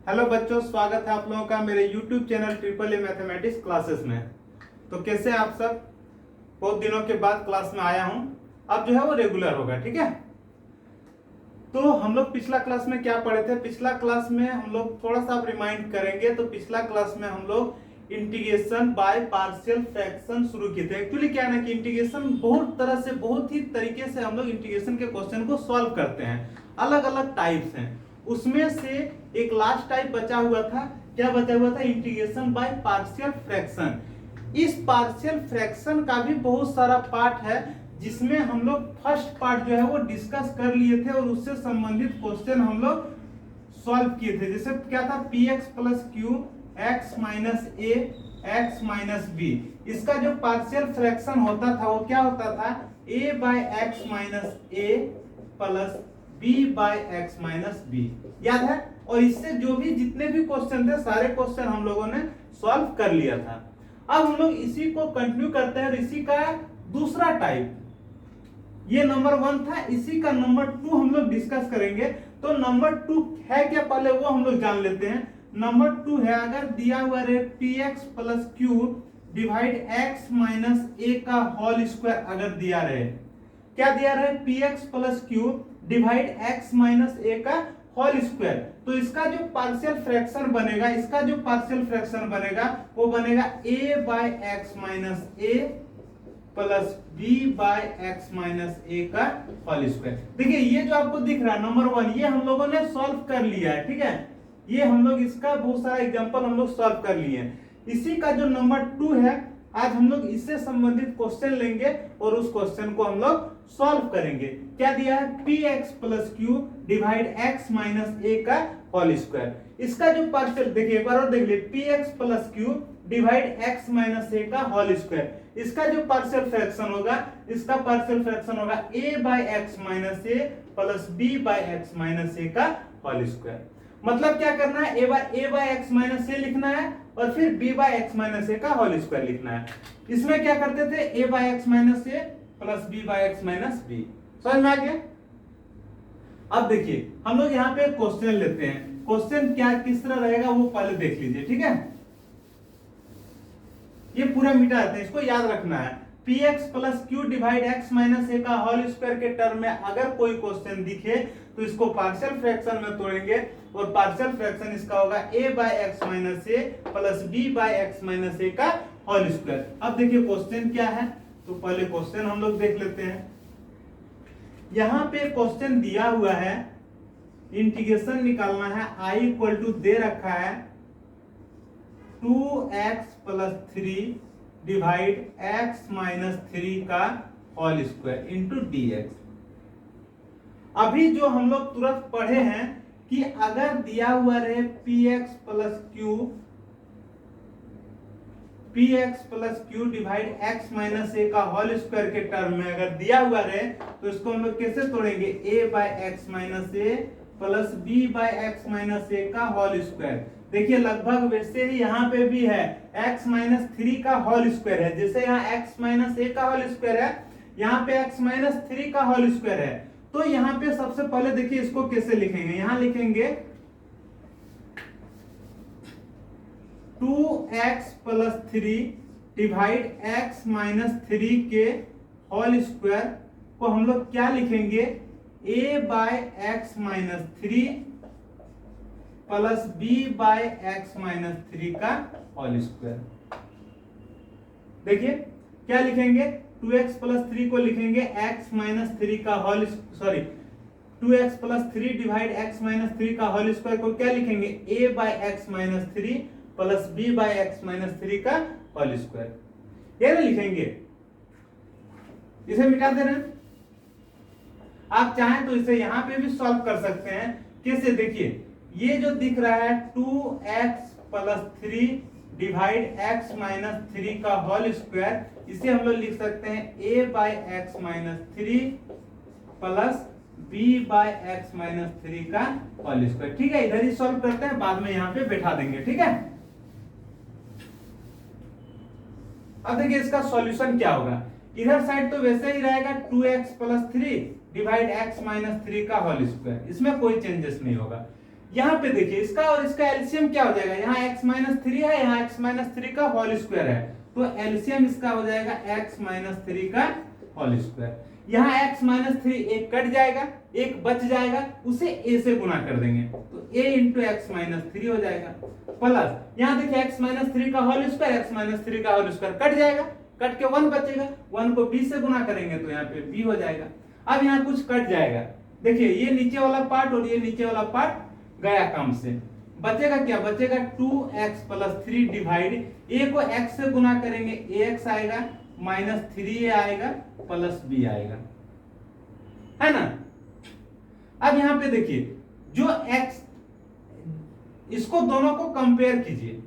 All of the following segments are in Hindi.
हेलो बच्चों, स्वागत है आप लोगों का मेरे YouTube channel triple A mathematics classes में। तो कैसे आप सब? बहुत दिनों के बाद क्लास में आया हूं। अब जो है वो रेगुलर होगा, ठीक है। तो हम लोग पिछला क्लास में क्या पढ़े थे? पिछला क्लास में हम लोग थोड़ा सा रिमाइंड करेंगे। तो पिछला क्लास में हम लोग इंटीग्रेशन बाय पार्शियल फ्रैक्शन शुरू किए थे। एक्चुअली क्या है ना कि इंटीग्रेशन बहुत तरह से, बहुत ही तरीके से हम लोग इंटीग्रेशन के क्वेश्चन को सॉल्व करते हैं। अलग अलग टाइप्स हैं। उसमें से एक लास्ट टाइप बचा हुआ था। क्या बचा हुआ था? Integration by partial fraction. इस पार्शियल फ्रैक्शन का भी बहुत सारा पार्ट है, जिसमें हम लोग फर्स्ट पार्ट जो है वो डिस्कस कर लिए थे और उससे संबंधित क्वेश्चन हम लोग सॉल्व किए थे। जैसे क्या था? px plus Q X minus A X minus B. इसका जो पार्शियल फ्रैक्शन होता था वो क्या होता था? a by x minus A plus b by x minus B. याद है? और इससे जो भी जितने भी क्वेश्चन थे सारे क्वेश्चन हम लोगों ने सॉल्व कर लिया था। अब हम लोग इसी को कंटिन्यू करते हैं और इसी का दूसरा टाइप, ये नंबर 1 था, इसी का नंबर 2 हम लोग डिस्कस करेंगे। तो नंबर 2 है क्या, पहले वो हम लोग जान लेते हैं। नंबर 2 है, अगर दिया हुआ रहे px plus Q divide x minus A का होल स्क्वायर, अगर दिया रहे, क्या दिया रहे? px plus Q divide x minus A का होल स्क्वायर। तो इसका जो पार्शियल फ्रैक्शन बनेगा, इसका जो पार्शियल फ्रैक्शन बनेगा वो बनेगा a by x minus A plus b by x minus A का होल स्क्वायर। देखिए ये जो आपको दिख रहा है नंबर 1, ये हम लोगों ने सॉल्व कर लिया है, ठीक है। ये हम लोग इसका बहुत सारा एग्जांपल हम लोग सॉल्व कर लिए हैं। इसी का जो नंबर 2 है, आज हम लोग इससे संबंधित क्वेश्चन लेंगे और उस क्वेश्चन को हम लोग सॉल्व करेंगे। क्या दिया है? px plus Q divide x minus A का होल स्क्वायर। इसका जो पार्शियल, देखिए एक बार और देख लीजिए, px plus Q divide x minus A का होल स्क्वायर। इसका जो पार्शियल फ्रैक्शन होगा, इसका पार्शियल फ्रैक्शन होगा a by x minus A plus b by x minus A का होल स्क्वायर। मतलब क्या करना है? a by x minus A लिखना है और फिर b by x minus A का होल स्क्वायर लिखना है। इसमें क्या करते थे? a by x minus A plus b by x minus B. समझ में आ गया? अब देखिए हम लोग यहाँ पे क्वेश्चन लेते हैं। क्वेश्चन क्या किस तरह रहेगा वो पहले देख लीजिए, ठीक है। ये पूरा मिटा देते हैं, इसको याद रखना है। px plus Q divide X minus A का होल स्क्वायर के टर्म में अगर कोई क्वेश्चन दिखे तो इसको पार्शियल फ्रैक्शन में तोड़ेंगे और पार्शियल फ्रैक्शन इसका होगा a by x minus A plus b by x minus A का होल स्क्वायर। अब देखिए क्वेश्चन क्या है, तो पहले क्वेश्चन हम लोग देख लेते हैं। यहां पे क्वेश्चन दिया हुआ है, इंटीग्रेशन निकालना है, i इक्वल टू दे रखा है 2x plus 3 divide x minus 3 का होल स्क्वायर इंटू dx। अभी जो हम लोग तुरंत पढ़े हैं कि अगर दिया हुआ रहे px plus Q divide x minus A का होल स्क्वायर के टर्म में अगर दिया हुआ रहे तो इसको हम लोग कैसे तोड़ेंगे? a by x minus A plus b by x minus A का होल स्क्वायर। देखिए लगभग वैसे ही यहाँ पे भी है, x माइनस 3 का होल स्क्वायर है। जैसे यहाँ x माइनस ए का होल स्क्वायर है, यहाँ पे x माइनस 3 का होल स्क्वायर है। तो यहाँ पे सबसे पहले देखिए इसको कैसे लिखेंगे। यहाँ लिखेंगे 2x plus 3 divide x minus 3 के होल स्क्वायर को हम लोग क्या लिखेंगे? a by x minus 3 plus b by x minus 3 का होल स्क्वायर। देखिए क्या लिखेंगे? 2x प्लस 3 को लिखेंगे x माइनस 3 का whole, sorry 2x plus 3 divide x minus 3 का होल स्क्वायर को क्या लिखेंगे? a by x minus 3 plus b by x minus 3 का होल स्क्वायर। ये ना लिखेंगे, इसे मिटा दे रहे हैं। आप चाहें तो इसे यहां पे भी सॉल्व कर सकते हैं। कैसे? देखिए ये जो दिख रहा है 2x plus 3 divide x minus 3 का होल स्क्वायर, इसे हम लोग लिख सकते हैं a by x minus 3 plus b by x minus 3 का होल स्क्वायर। ठीक है, इधर ही सॉल्व करते हैं, बाद में यहाँ पे बैठा देंगे, ठीक है। अब देखिए इसका सॉल्यूशन क्या होगा। इधर साइड तो वैसे ही रहेगा 2x plus 3 divide x minus 3 का होल स्क्वायर, इसमें कोई चेंजेस नहीं होगा। यहाँ पे देखिए इसका और इसका एलसीएम क्या हो जाएगा, यहाँ x माइनस थ्री है, यहाँ x माइनस थ्री का होल स्क्वायर है, तो एलसीएम इसका हो जाएगा x माइनस थ्री का होल स्क्वायर। यहाँ x माइनस थ्री एक कट जाएगा, एक बच जाएगा, उसे a से गुना कर देंगे तो a into x minus three हो जाएगा, प्लस यहाँ देखिए x माइनस थ्री का whole square, x minus three का होल स्क्वायर कट जाएगा, कट के 1 बचेगा, 1 को b से गुना करेंगे तो यहाँ पे b हो जाएगा। अब यहाँ कुछ कट जाएगा, देखिए ये नीचे वाला पार्ट और ये नीचे वाला पार्ट गया काम से, बचेगा क्या, बचेगा 2x plus three divide a को x से गुना करेंगे ax आएगा, माइनस थ्री आएगा, प्लस b आएगा, है ना। अब यहाँ पे देखिए जो x, इसको दोनों को कंपेयर कीजिए,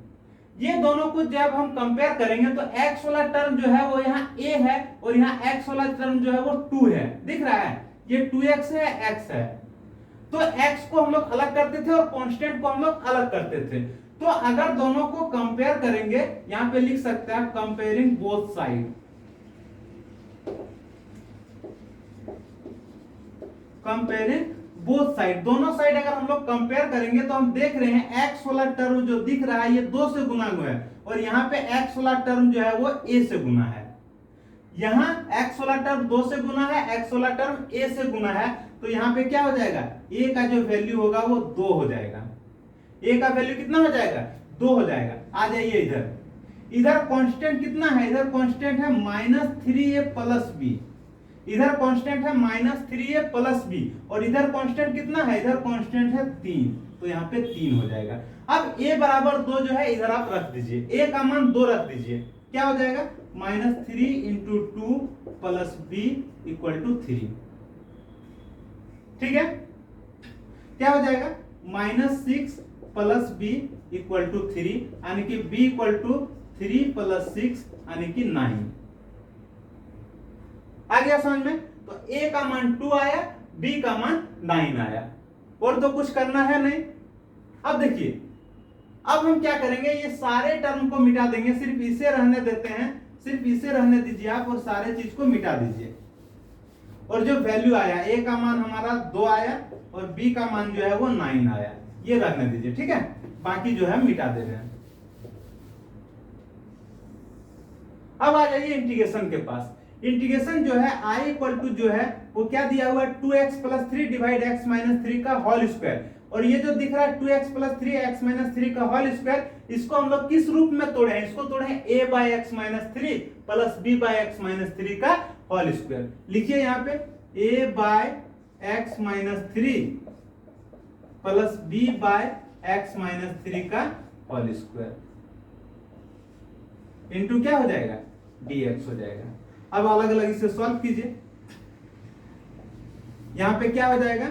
ये दोनों को जब हम कंपेयर करेंगे तो x वाला टर्म जो है वो यहाँ a है और यहाँ x वाला टर्म जो है वो 2 है, दिख रहा है, ये 2x है, x है, तो x को हम लोग अलग करते थे और कांस्टेंट को हम लोग अलग करते थे। तो अगर दोनों को कंपेयर करेंगे, यहां पे लिख सकते हैं comparing both side, comparing both side, दोनों साइड अगर हम लोग कंपेयर करेंगे तो हम देख रहे हैं x वाला टर्म जो दिख रहा है ये 2 से गुना हुआ है और यहाँ पे x वाला टर्म जो है वो a से गुना है, यहाँ x वाला टर्म 2 से गुना है, x वाला टर्म a से गुना है, तो यहाँ पे क्या हो जाएगा, a का जो वैल्यू होगा वो 2 हो जाएगा, a का वैल्यू कितना हो जाएगा, 2 हो जाएगा। आ जाइए इधर, इधर कांस्टेंट कितना है, इधर कांस्टेंट है माइनस थ्री ए प्लस बी, इधर कांस्टेंट है माइनस थ्री ए प्लस बी और इधर कांस्टेंट कितना है, इधर कांस्टेंट है 3, तो यहाँ पे 3 हो जाएगा। अब a बराबर 2 जो है इधर आप रख दीजिए, a का मान 2 रख दीजिए, क्या हो जाएगा, minus three into two plus b equal to 3, ठीक है, क्या हो जाएगा, माइनस 6 प्लस बी इक्वल टू 3, यानी कि b इक्वल टू 3 प्लस 6 यानी कि 9। आ गया समझ में, तो a का मान 2 आया, b का मान 9 आया, और तो कुछ करना है नहीं। अब देखिए, अब हम क्या करेंगे, ये सारे टर्म को मिटा देंगे, सिर्फ इसे रहने देते हैं, सिर्फ इसे रहने दीजिए आप और सारे चीज को मिटा दीजिए, और जो वैल्यू आया a का मान हमारा 2 आया और b का मान जो है वो 9 आया, ये रहने दीजिए, ठीक है, बाकी जो है मिटा दे रहे हैं। अब आ जाइए इंटीग्रेशन के पास, इंटीग्रेशन जो है i इक्वल टू जो है वो क्या दिया हुआ है, 2x plus three divide x minus three का होल स्क्वायर, और ये जो दिख रहा है 2x plus three x minus three का होल स्क्वायर, इसको हम लोग किस रूप में तोड़े हैं, इसको तोड़े हैं a by x minus three plus b by x minus three का होल स्क्वायर। लिखिए यहाँ पे a by x minus three plus b by x minus three का होल स्क्वायर इंटू क्या हो जाएगा, dx हो जाएगा। अब अलग अलग इसे सॉल्व कीजिए, यहां पे क्या हो जाएगा,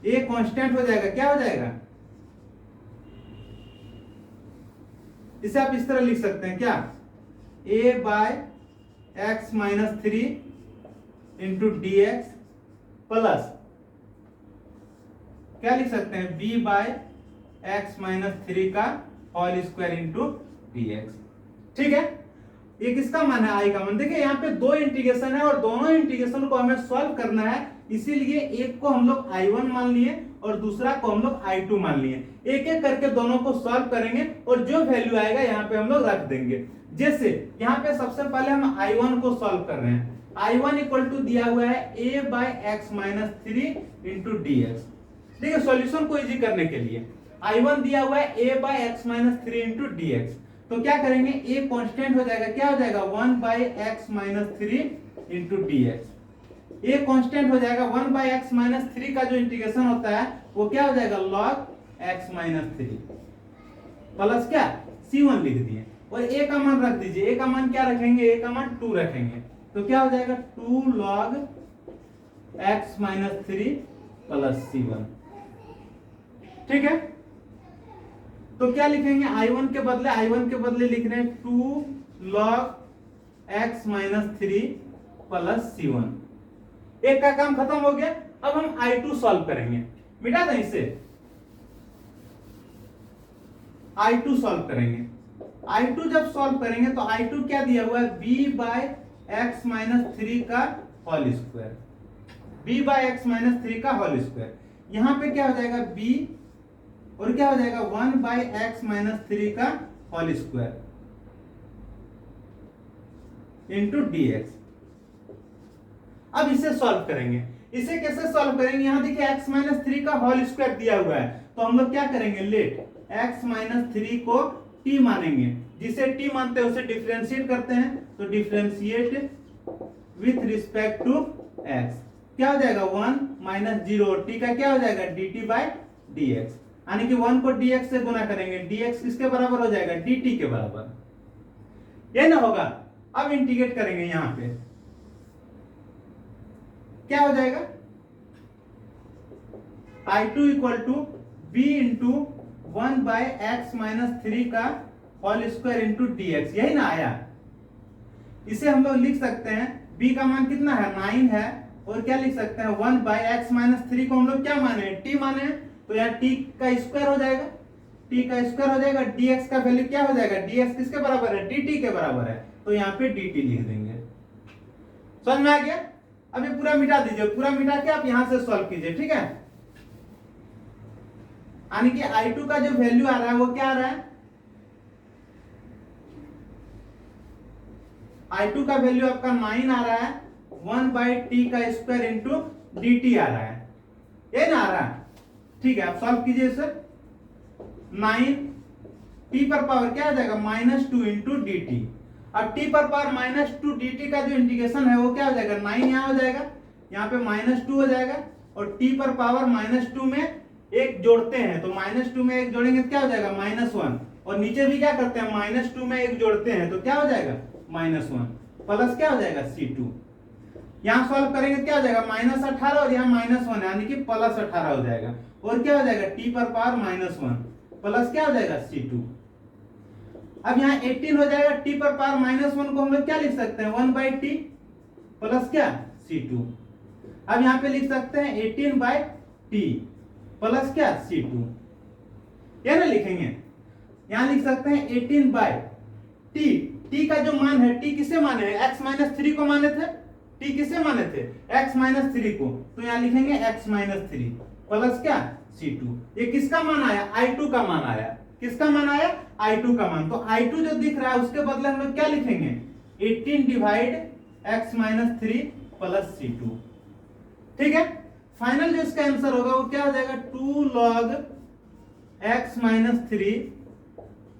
a कांस्टेंट हो जाएगा, क्या हो जाएगा, इसे आप इस तरह लिख सकते हैं क्या, a by x minus three into D X plus क्या लिख सकते हैं, b by x minus three का whole square into D X, ठीक है। ये किसका मान है, i का मान। देखिए यहाँ पे दो इंटीग्रेशन है और दोनों इंटीग्रेशन को हमें सॉल्व करना है, इसीलिए एक को हम लोग i1 मान लिए और दूसरा को हम लोग i2 मान लिए। एक एक करके दोनों को सॉल्व करेंगे और जो वैल्यू आएगा यहाँ पे हम लोग रख देंगे। जैसे यहाँ पे सबसे पहले हम i1 को सॉल्व कर रहे हैं, i1 इक्वल टू दिया हुआ है a by x minus three into D x. देखिए सॉल्यूशन को इजी करने के लिए i1 दिया हुआ है a by x minus three into D x, तो क्या करेंगे, a कांस्टेंट हो जाएगा, क्या हो जाएगा 1 by x minus three into D x. a constant हो जाएगा 1 बाय एक्स माइनस थ्री का जो इंटीग्रेशन होता है वो क्या हो जाएगा log x minus three plus क्या c1 लिख दिए और a का मान रख दीजिए। a का मान क्या रखेंगे, a का मान 2 रखेंगे, तो क्या हो जाएगा 2 log x minus three plus c1, ठीक है। तो क्या लिखेंगे, i1 के बदले लिख रहे हैं 2 log x minus three plus c1। एक का काम खत्म हो गया। अब हम i2 सॉल्व करेंगे, मिटा दें इसे, i2 सॉल्व करेंगे। i2 जब सॉल्व करेंगे तो i2 क्या दिया हुआ है, b by x minus three का whole square, b by x minus three का होल स्क्वायर। यहां पे क्या हो जाएगा, b और क्या हो जाएगा 1/x-3 का होल स्क्वायर इंटू dx। अब इसे सॉल्व करेंगे। इसे कैसे सॉल्व करेंगे? यहां देखिए x-3 का होल स्क्वायर दिया हुआ है, तो हम लोग क्या करेंगे, लेट x-3 को t मानेंगे, जिसे t मानते हैं उसे डिफरेंशिएट करते हैं, तो differentiate with respect to x क्या हो जाएगा 1 - 0 और t का क्या हो जाएगा dt/dx, यानी कि 1 को dx से गुना करेंगे, dx किसके बराबर हो जाएगा dt के बराबर, ये ना होगा। अब इंटीग्रेट करेंगे, यहां पे क्या हो जाएगा I2 equal to b into 1/x-3 का होल स्क्वायर इंटू dx, यही ना आया। इसे हम लोग लिख सकते हैं, b का मान कितना है 9 है, और क्या लिख सकते हैं 1/x-3 को हम लोग क्या माने हैं t माने हैं, तो यहाँ t का स्क्वायर हो जाएगा, t का स्क्वायर हो जाएगा, dx का वैल्यू क्या हो जाएगा, dx किसके बराबर है dt के बराबर है, तो यहाँ पे dt लिख देंगे। समझ में आ गया? अब ये पूरा मिटा दीजिए, पूरा मिटा के आप यहां से सॉल्व कीजिए, ठीक है। यानी कि I2 का जो वैल्यू आ रहा है वो क्या आ रहा है, I2 का वैल्यू आपका 9 आ रहा है, 1/t का स्क्वायर इंटू dt आ रहा है, ये ना आ रहा है, ठीक है। आप सॉल्व कीजिए इसे, 9 t पर पावर क्या आ जाएगा -2 इंटू dt। अब t पर पावर -2 dt का जो इंटीग्रेशन है वो क्या हो जाएगा 9 यहाँ हो जाएगा, यहाँ पे -2 हो जाएगा, और t पर पावर -2 में एक जोड़ते हैं, तो -2 में एक जोड़ेंगे तो क्या हो जाएगा -1, और नीचे भी क्या करते हैं -2 में एक जोड़ते हैं, तो क्या हो जाएगा -1 प्लस क्या हो जाएगा c2। यहाँ सॉल्व करेंगे क्या हो जाएगा -18 और यहाँ -1 यानी कि +18 हो जाएगा, और क्या हो जाएगा t पर पावर -1 प्लस क्या हो जाएगा c2। अब यहाँ 18 हो जाएगा, t पर पावर -1 को हम लोग क्या लिख सकते हैं 1/t प्लस क्या c2। अब यहाँ पे लिख सकते हैं 18/t प्लस क्या c2, ये ना लिखेंगे, यहाँ लिख सकते हैं 18/t, t का जो मान है, t किसे माने हैं x-3 को माने थे, t किसे माने थे x-3 को, तो यहाँ लिखेंगे x-3 प्लस क्या c2। ये किसका मान आया I2 का मान आया, किसका मान आया I2 का मान, तो I2 जो दिख रहा है उसके बदले हम लोग क्या लिखेंगे 18/x-3 प्लस c2, ठीक है। फाइनल जो इसका आंसर होगा वो क्या हो जाएगा 2 log x-3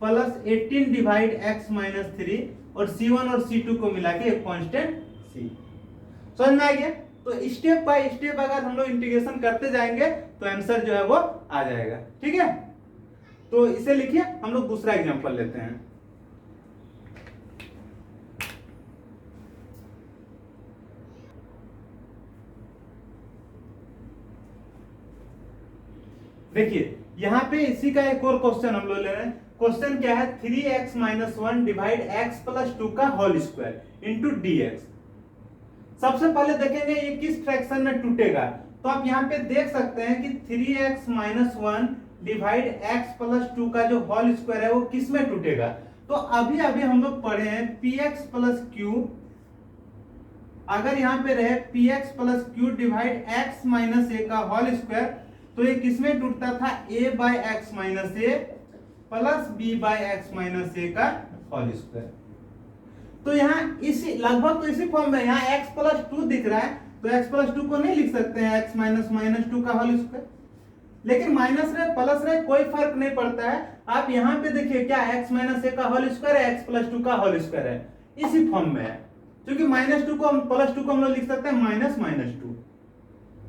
प्लस 18/x-3, और c1 और c2 को मिला के एक कांस्टेंट c। समझ में आ गया? तो स्टेप बाय स्टेप अगर हम लोग इंटीग्रेशन करते जाएंगे तो आंसर जो है वो आ जाएगा, ठीक है। तो इसे लिखिए, हम लोग दूसरा एग्जांपल लेते हैं। देखिए यहाँ पे इसी का एक और क्वेश्चन हम लोग ले रहे हैं। क्वेश्चन क्या है 3x-1 डिवाइड x + 2 का होल स्क्वायर इंटू dx। सबसे पहले देखेंगे ये किस फ्रैक्शन में टूटेगा, तो आप यहाँ पे देख सकते हैं कि 3x-1 डिवाइड x + 2 का जो होल स्क्वायर है वो किस में टूटेगा। तो अभी अभी हम लोग पढ़े हैं px + q, अगर यहाँ पे रहे px + q divide x - a का होल स्क्वायर, तो ये किसमें टूटता था a/x - a plus b/x - a का होल स्क्वायर। तो यहाँ इसी लगभग तो इसी फॉर्म में यहाँ x + 2 दिख रहा है, तो x + 2 को नहीं लिख सकते हैं x - -2 का होल स्क्वायर, लेकिन माइनस रहे प्लस रहे कोई फर्क नहीं पड़ता है। आप यहाँ पे देखिए क्या x - a का होल स्क्वायर है, x + 2 का होल स्क्वायर है, इसी फॉर्म में है, क्योंकि -2 को हम +2 को हम लोग लिख सकते हैं -2,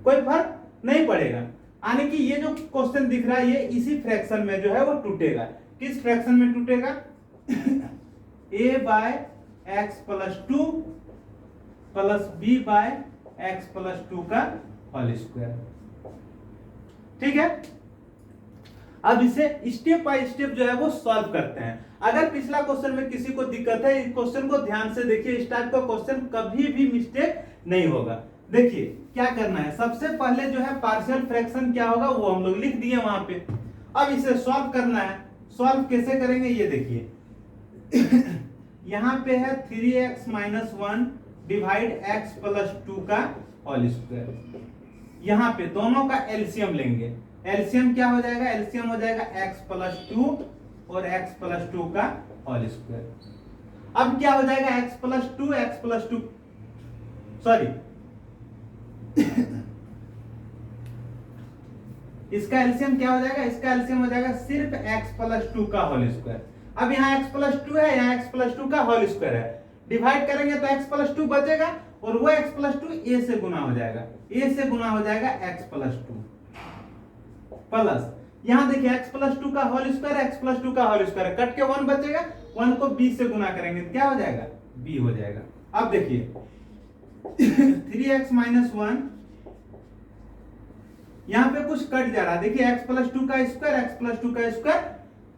कोई फर्क नहीं पड़ेगा। यानी कि ये जो क्वेश्चन दिख रहा है ये इसी फ्रैक्शन में जो है वो टूटेगा। किस फ्रैक्शन में टूटेगा a/x + 2 प्लस b/x + 2 का होल स्क्वायर, ठीक है। अब इसे स्टेप बाय स्टेप जो है वो सॉल्व करते हैं। अगर पिछला क्वेश्चन में किसी को दिक्कत है, इस क्वेश्चन को ध्यान से देखिए, इस टाइप का क्वेश्चन कभी भी मिस्टेक नहीं होगा। देखिए क्या करना है, सबसे पहले जो है पार्शियल फ्रैक्शन क्या होगा वो हम लोग लिख दिए वहां पे। अब इसे सॉल्व करना है, सॉल्व कैसे करेंगे ये देखिए यहाँ पे है 3x - 1 डिवाइड x + 2 का होल स्क्वायर, यहाँ पे दोनों का एलसीएम लेंगे। एलसीएम क्या हो जाएगा? एलसीएम हो जाएगा x+2 और x+2 का होल स्क्वायर। अब क्या हो जाएगा? x+2 सॉरी इसका एलसीएम क्या हो जाएगा? इसका एलसीएम हो जाएगा सिर्फ x+2 का होल स्क्वायर। अब यहाँ x+2 है, यहाँ x+2 का होल स्क्वायर है, डिवाइड करेंगे तो x+2 बचेगा और वो x+2 a से गुना हो जाएगा, a से गुना हो जाएगा x+2 प्लस यहाँ देखिए x+2 का होल स्क्वायर, x+2 का होल स्क्वायर कट के 1 बचेगा, 1 को b से गुना करेंगे क्या हो जाएगा? b हो जाएगा। अब देखिए 3x - 1 यहाँ पे कुछ कट जा रहा है, देखिए x+2 का स्क्वायर, x+2 का स्क्वायर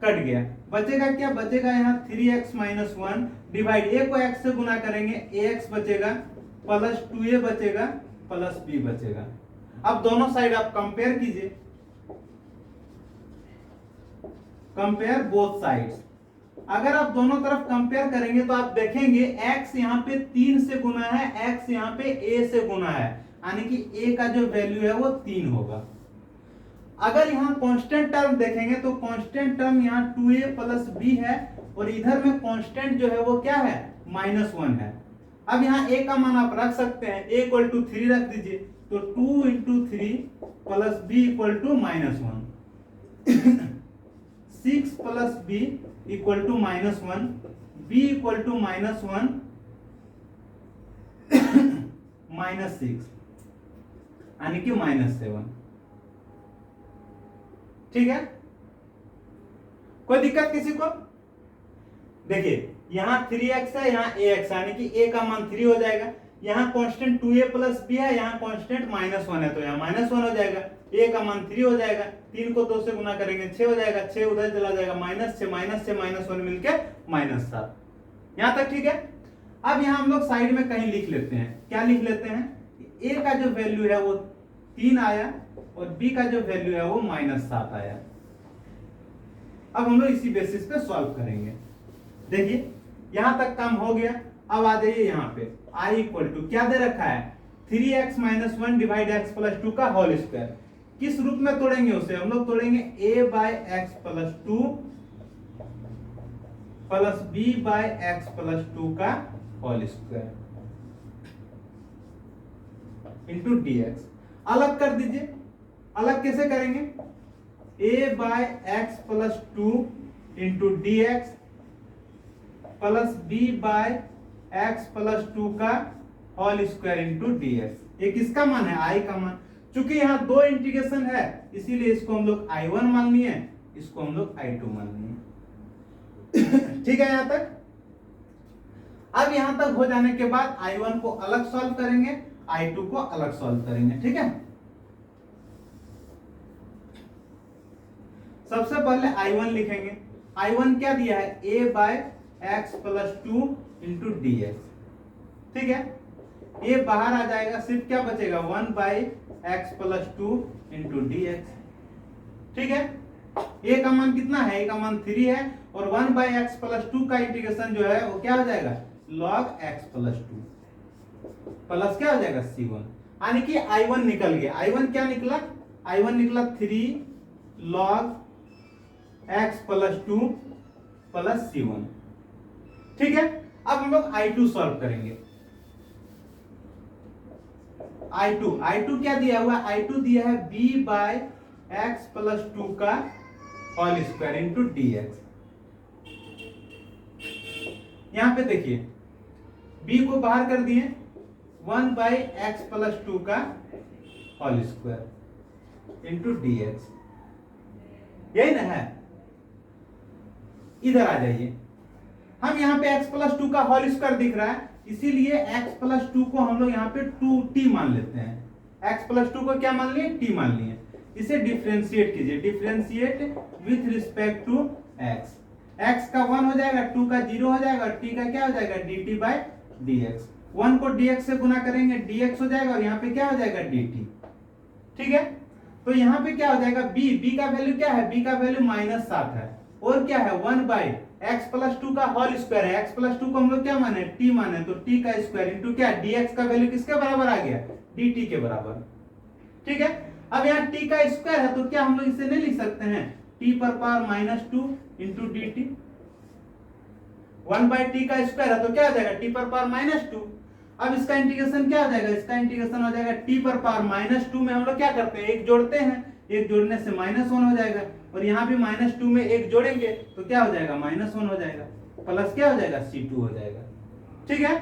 कट गया, बचेगा क्या? बचेगा यहाँ 3x - 1 डिवाइड a को x से गुना करेंगे ax बचेगा प्लस 2a बचेगा प्लस b बचेगा। अब दोनों साइड आप कंपेयर कीजिए, कंपेयर बोथ साइड्स। अगर आप दोनों तरफ कंपेयर करेंगे तो आप देखेंगे x यहाँ पे 3 से गुना है, x यहाँ पे a से गुना है, यानी कि a का जो वैल्यू है वो 3 होगा। अगर यहाँ कांस्टेंट टर्म देखेंगे तो कांस्टेंट टर्म यहाँ 2a प्लस b है और इधर में कांस्टेंट जो है वो क्या है? -1 है। अब यहाँ a का मान आप रख सकते हैं, a = 3 रख दीजिए, तो 2 × 3 plus b = -1 6 plus b = -1 b = -6 यानी कि -7। ठीक है, कोई दिक्कत किसी को? देखिए यहाँ 3x है, यहाँ ax यानी कि a का मान 3 हो जाएगा, यहाँ कांस्टेंट 2a प्लस b है, यहाँ कांस्टेंट -1 है तो यहाँ -1 हो जाएगा, a का मान 3 हो जाएगा, 3 को 2 से गुना करेंगे 6 हो जाएगा, 6 उधर चला जाएगा -6 -1 मिलके -7। यहाँ तक ठीक है। अब यहाँ हम लोग साइड में कहीं लिख लेते हैं, क्या लिख लेते हैं? a का जो वैल्यू है वो 3 आया और b का जो वैल्यू है वो -7 आया। अब हम लोग इसी बेसिस पे सॉल्व करेंगे। देखिए यहां तक काम हो गया। अब आ जाइए यहाँ पे i क्या दे रखा है? 3x - 1 डिवाइड x+2 का होल स्क्वायर। किस रूप में तोड़ेंगे उसे? हम लोग तोड़ेंगे a/x+2 प्लस b/x+2 का होल स्क्वायर इंटू dx। अलग कर दीजिए, अलग कैसे करेंगे? a/x+2 into dx plus b/x+2 का होल स्क्वायर इंटू dx। ये किसका मान है? i का मान। चूंकि यहाँ दो इंटीग्रेशन है इसीलिए इसको हम लोग i1 मान लिए, इसको हम लोग i2 मान लिए। ठीक है यहाँ तक। अब यहां तक हो जाने के बाद i1 को अलग सॉल्व करेंगे, i2 को अलग सॉल्व करेंगे। ठीक है, सबसे पहले i1 लिखेंगे। i1 क्या दिया है? a/x+2 into dx। ठीक है, a बाहर आ जाएगा, सिर्फ क्या बचेगा? 1/x+2 into dx। ठीक है, a का मान कितना है? a का मान 3 है और 1/x+2 का इंटीग्रेशन जो है वो क्या हो जाएगा? log x+2 प्लस क्या हो जाएगा? c1। यानी कि i1 निकल गया। i1 क्या निकला? i1 निकला 3 log x+2 प्लस c1। ठीक है, अब हम लोग i2 सॉल्व करेंगे। i2 क्या दिया हुआ? i2 दिया है b/x+2 का होल स्क्वायर इंटू dx। यहां पे देखिए b को बाहर कर दिए, 1/x+2 का होल स्क्वायर इंटू dx। यही ना है? इधर आ जाइए, हम यहाँ पे x+2 का होल स्क्वायर दिख रहा है इसीलिए x+2 को हम लोग यहाँ पे 2t मान लेते हैं। x+2 को क्या मान लिए? t मान लिए। इसे डिफरेंशिएट कीजिए, differentiate with respect to x। x का 1 हो जाएगा, 2 का 0 हो जाएगा और t का क्या हो जाएगा? dt/dx। 1 को dx से गुना करेंगे dx हो जाएगा और यहाँ पे क्या हो जाएगा? dt। ठीक है, तो यहाँ पे क्या हो जाएगा? b का वैल्यू क्या है? b का वैल्यू -7 है और क्या है? 1/x+2 का होल स्क्वायर है। x+2 को हम लोग क्या माने? t माने, तो t का स्क्वायर इंटू क्या? dx का वैल्यू किसके बराबर आ गया? dt के बराबर। ठीक है। अब यहाँ t का स्क्वायर है तो क्या हम लोग इसे नहीं लिख सकते हैं t पर power -2 into D T. 1/t का स्क्वायर है तो क्या हो जाएगा t पर पावर -2। अब इसका इंटीग्रेशन क्या हो जाएगा, इसका इंटीग्रेशन हो जाएगा t पर पावर -2 में हम लोग क्या करते हैं एक जोड़ते हैं, एक जोड़ने से -1 हो जाएगा और यहाँ भी -2 में एक जोड़ेंगे तो क्या हो जाएगा -1 हो जाएगा, प्लस क्या हो जाएगा C2 हो जाएगा। ठीक है,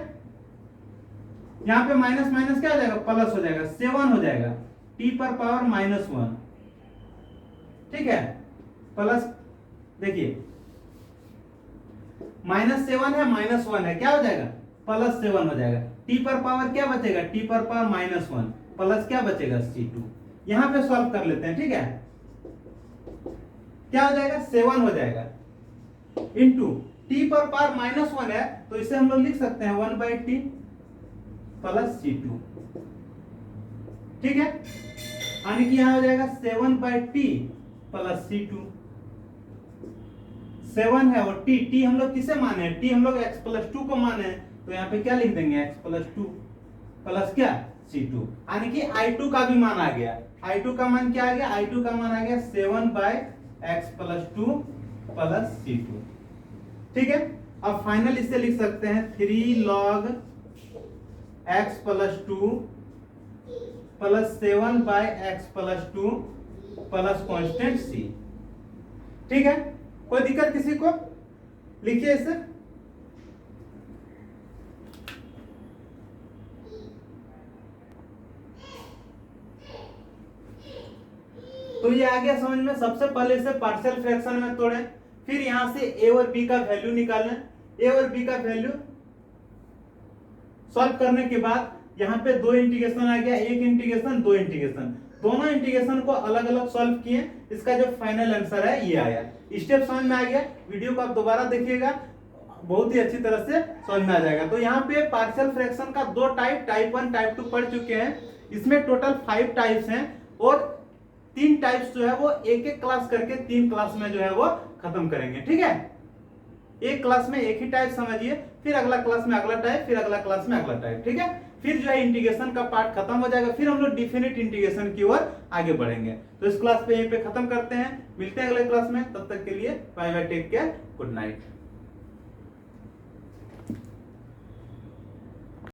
यहाँ पे माइनस माइनस क्या हो जाएगा प्लस हो जाएगा, 7 हो जाएगा t पर पावर -1। ठीक है, प्लस देखिए -7 है -1 है, क्या हो जाएगा +7 हो जाएगा। t पर पावर क्या बचेगा t पर पावर -1 प्लस क्या बचेगा C2। यहां पे सॉल्व कर लेते हैं। ठीक है, क्या हो जाएगा 7 हो जाएगा इंटू t पर पावर -1 है तो इसे हम लोग लिख सकते हैं 1/t प्लस C2। ठीक है, यानी कि यहां हो जाएगा 7/t प्लस C2। 7 है और t हम लोग किसे माने हैं, t हम लोग x+2 को माने हैं तो यहाँ पे क्या लिख देंगे x+2 प्लस क्या C2, यानी कि I2 का भी मान आ गया। I2 का मान क्या आ गया, I2 का मान आ गया 7/x+2 प्लस C2। ठीक है, अब फाइनल इसे लिख सकते हैं 3 log x+2 plus 7/x+2 plus constant C। ठीक है, कोई दिक्कत किसी को, लिखिए इसे। तो ये आ गया समझ में। सबसे पहले इसे पार्शियल फ्रैक्शन में तोड़ें, फिर यहां से a और b का वैल्यू निकालें। a और b का वैल्यू सॉल्व करने के बाद यहाँ पे दो इंटीग्रेशन आ गया, एक इंटीग्रेशन दो इंटीग्रेशन, दोनों इंटीग्रेशन को अलग अलग सॉल्व किए, इसका जो फाइनल आंसर है ये आया। स्टेप समझ में आ गया, वीडियो को आप दोबारा देखिएगा, बहुत ही अच्छी तरह से समझ में आ जाएगा। तो यहाँ पे पार्शियल फ्रैक्शन का दो टाइप 1 टाइप 2 पढ़ चुके हैं। इसमें टोटल 5 टाइप्स हैं और 3 टाइप्स जो है वो एक एक क्लास करके 3 क्लास में जो है वो खत्म करेंगे। ठीक है, एक क्लास में एक ही टाइप समझिए, फिर अगला क्लास में अगला टाइप, फिर अगला क्लास में अगला टाइप। ठीक है, फिर जो है इंटीग्रेशन का पार्ट खत्म हो जाएगा, फिर हम लोग डिफिनिट इंटीग्रेशन की ओर आगे बढ़ेंगे। तो इस क्लास पे यहीं पे खत्म करते हैं, मिलते हैं अगले क्लास में, तब तक के लिए bye bye, take care, good night.